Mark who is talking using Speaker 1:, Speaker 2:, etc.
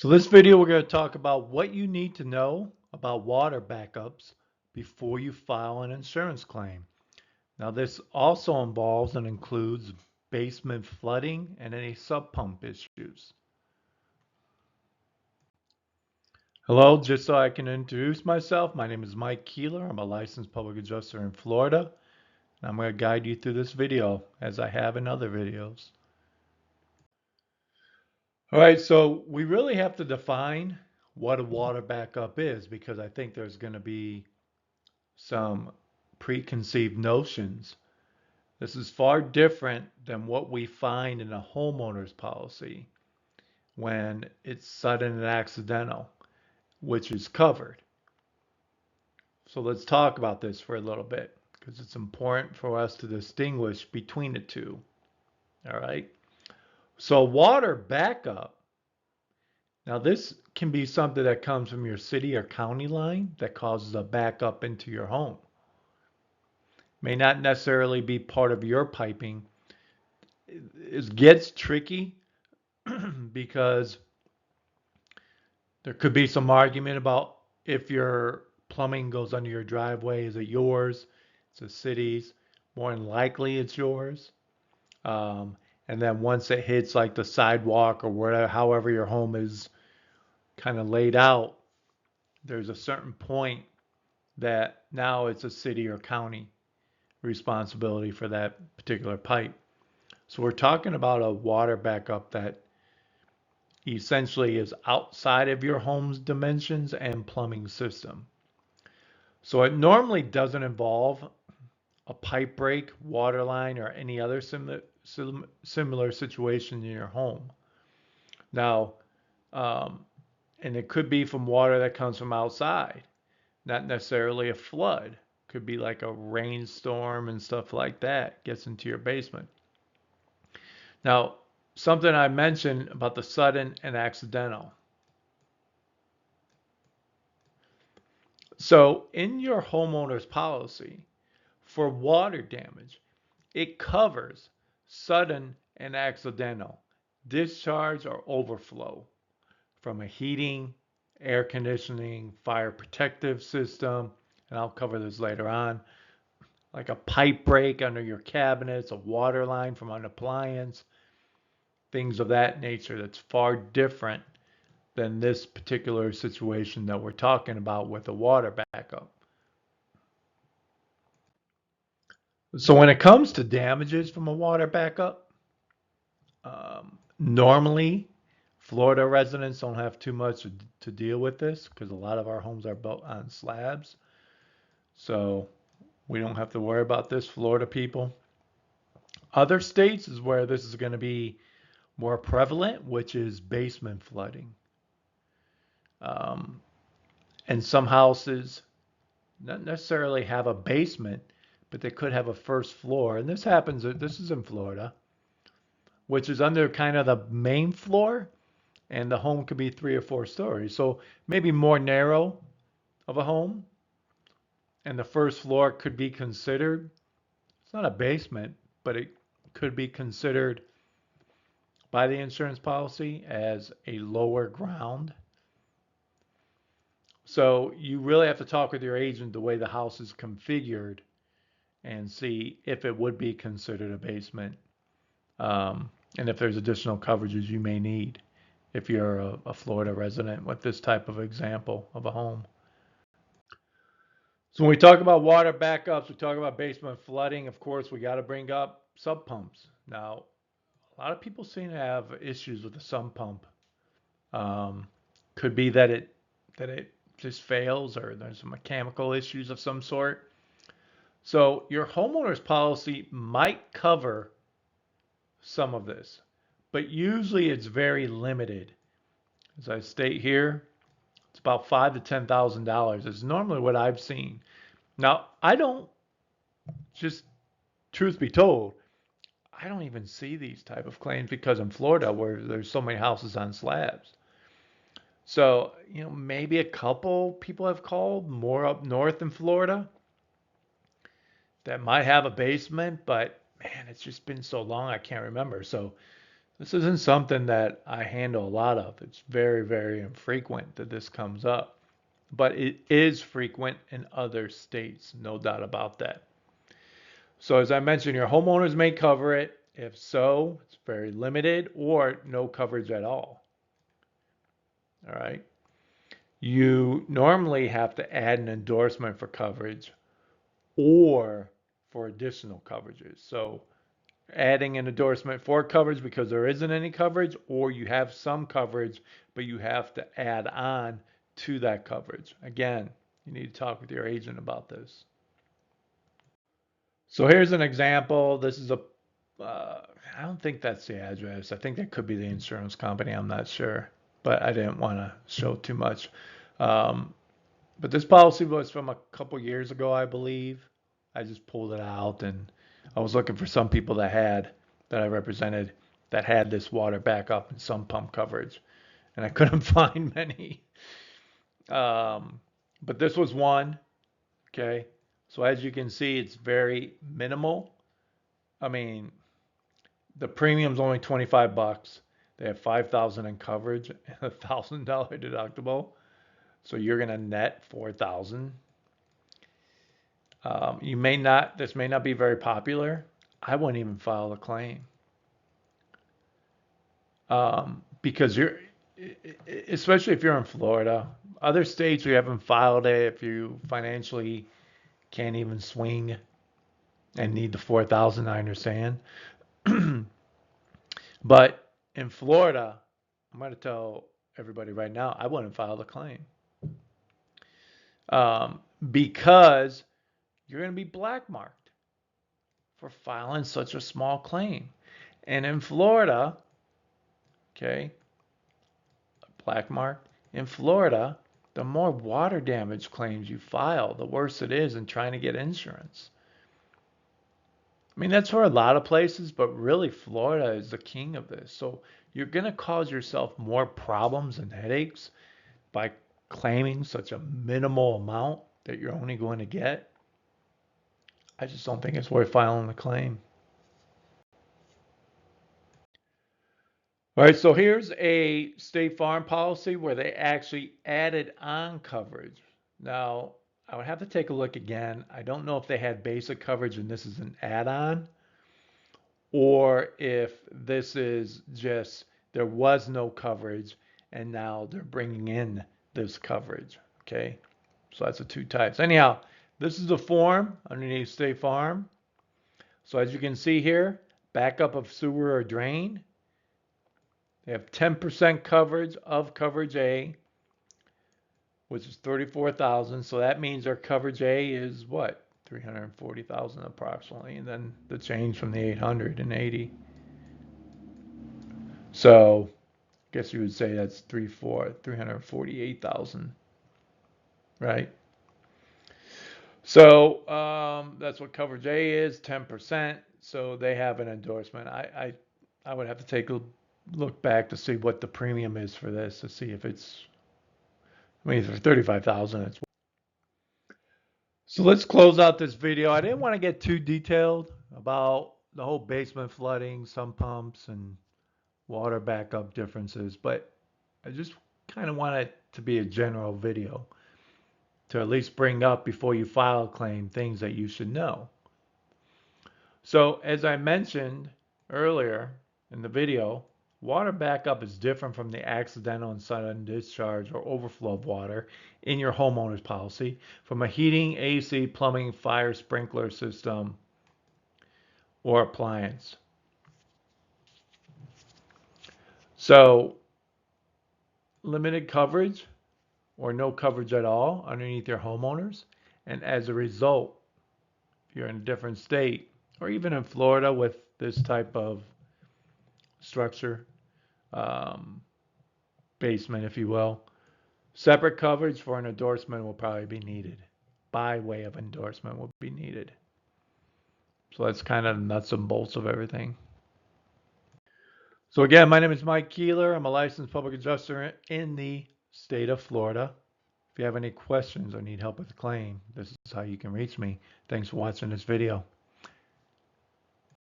Speaker 1: So this video, we're going to talk about what you need to know about water backups before you file an insurance claim. Now this also involves and includes basement flooding and any sub pump issues. Hello, just so I can introduce myself, my name is Mike Keeler. I'm a licensed public adjuster in Florida. And I'm going to guide you through this video as I have in other videos. All right, so we really have to define what a water backup is because I think there's going to be some preconceived notions. This is far different than what we find in a homeowner's policy when it's sudden and accidental, which is covered. So let's talk about this for a little bit because it's important for us to distinguish between the two. All right. So water backup. Now this can be something that comes from your city or county line that causes a backup into your home. May not necessarily be part of your piping. It gets tricky because there could be some argument about if your plumbing goes under your driveway, is it yours? It's a city's. More than likely it's yours. Um, and then once it hits like the sidewalk or whatever, however your home is kind of laid out, there's a certain point that now it's a city or county responsibility for that particular pipe. So we're talking about a water backup that essentially is outside of your home's dimensions and plumbing system. So it normally doesn't involve a pipe break, water line, or any other similar situation in your home. Now, and it could be from water that comes from outside, not necessarily a flood. Could be like a rainstorm and stuff like that gets into your basement. Now, something I mentioned about the sudden and accidental. So in your homeowner's policy for water damage, it covers sudden and accidental discharge or overflow from a heating, air conditioning, fire protective system, and I'll cover this later on, like a pipe break under your cabinets, a water line from an appliance, things of that nature that's far different than this particular situation that we're talking about with a water backup. So when it comes to damages from a water backup, normally Florida residents don't have too much to deal with this because a lot of our homes are built on slabs. So we don't have to worry about this, Florida people. Other states is where this is going to be more prevalent, which is basement flooding. Um, and some houses not necessarily have a basement, but they could have a first floor. And this happens, this is in Florida, which is under kind of the main floor, and the home could be 3 or 4 stories. So maybe more narrow of a home, and the first floor could be considered, it's not a basement, but it could be considered by the insurance policy as a lower ground. So you really have to talk with your agent the way the house is configured and see if it would be considered a basement, and if there's additional coverages you may need if you're a Florida resident with this type of example of a home. So when we talk about water backups, we talk about basement flooding. Of course, we got to bring up sump pumps. Now, a lot of people seem to have issues with the sump pump. Could be that it just fails or there's some mechanical issues of some sort. So your homeowner's policy might cover some of this, but usually it's very limited. As I state here, it's about $5,000 to $10,000 is normally what I've seen. Now, I don't, just truth be told, I don't even see these type of claims because in Florida where there's so many houses on slabs. So, maybe a couple people have called more up north in Florida that might have a basement, but man, it's just been so long I can't remember. So This isn't something that I handle a lot of. It's very, very infrequent that this comes up. But it is frequent in other states, no doubt about that. So as I mentioned, your homeowners may cover it. If so, it's very limited or no coverage at all. All right. You normally have to add an endorsement for coverage or for additional coverages. So adding an endorsement for coverage because there isn't any coverage, or you have some coverage, but you have to add on to that coverage. Again, you need to talk with your agent about this. So here's an example. This is I don't think that's the address. I think that could be the insurance company. I'm not sure, but I didn't want to show too much. Um, but this policy was from a couple years ago, I believe. I just pulled it out and I was looking for some people that I represented that had this water backup and sump pump coverage, and I couldn't find many. Um, but this was one. Okay. So as you can see, it's very minimal. I mean, the premium's only 25 bucks. They have 5,000 in coverage and $1,000 deductible. So you're going to net 4,000. This may not be very popular. I wouldn't even file a claim. Because especially if you're in Florida, other states you haven't filed it, if you financially can't even swing and need the 4,000, I understand. But in Florida, I'm going to tell everybody right now, I wouldn't file the claim. Because you're going to be blackmarked for filing such a small claim. And in Florida, okay, blackmarked, in Florida, the more water damage claims you file, the worse it is in trying to get insurance. I mean, that's for a lot of places, but really Florida is the king of this. So you're going to cause yourself more problems and headaches by claiming such a minimal amount that you're only going to get. I just don't think it's worth filing the claim. All right, so here's a State Farm policy where they actually added on coverage. Now, I would have to take a look again. I don't know if they had basic coverage and this is an add-on, or if this is just there was no coverage and now they're bringing in this coverage. Okay, so that's the two types. Anyhow, this is the form underneath State Farm. So as you can see here, backup of sewer or drain. They have 10% coverage of coverage A, which is 34,000. So that means our coverage A is what? 340,000 approximately, and then the change from the 880. So I guess you would say that's 348,000, right? So that's what coverage A is, 10%. So they have an endorsement. I would have to take a look back to see what the premium is for this to see if it's. I mean, for 35,000, it's. So let's close out this video. I didn't want to get too detailed about the whole basement flooding, sump pumps, and water backup differences, but I just kind of want it to be a general video to at least bring up before you file a claim things that you should know. So as I mentioned earlier in the video, water backup is different from the accidental and sudden discharge or overflow of water in your homeowner's policy from a heating, AC, plumbing, fire sprinkler system, or appliance. So limited coverage or no coverage at all underneath your homeowners. And as a result, if you're in a different state, or even in Florida with this type of structure, um, basement, if you will, separate coverage for an endorsement will probably be needed. By way of endorsement will be needed. So that's kind of nuts and bolts of everything. So again, my name is Mike Keeler. I'm a licensed public adjuster in the state of Florida. If you have any questions or need help with a claim, this is how you can reach me. Thanks for watching this video.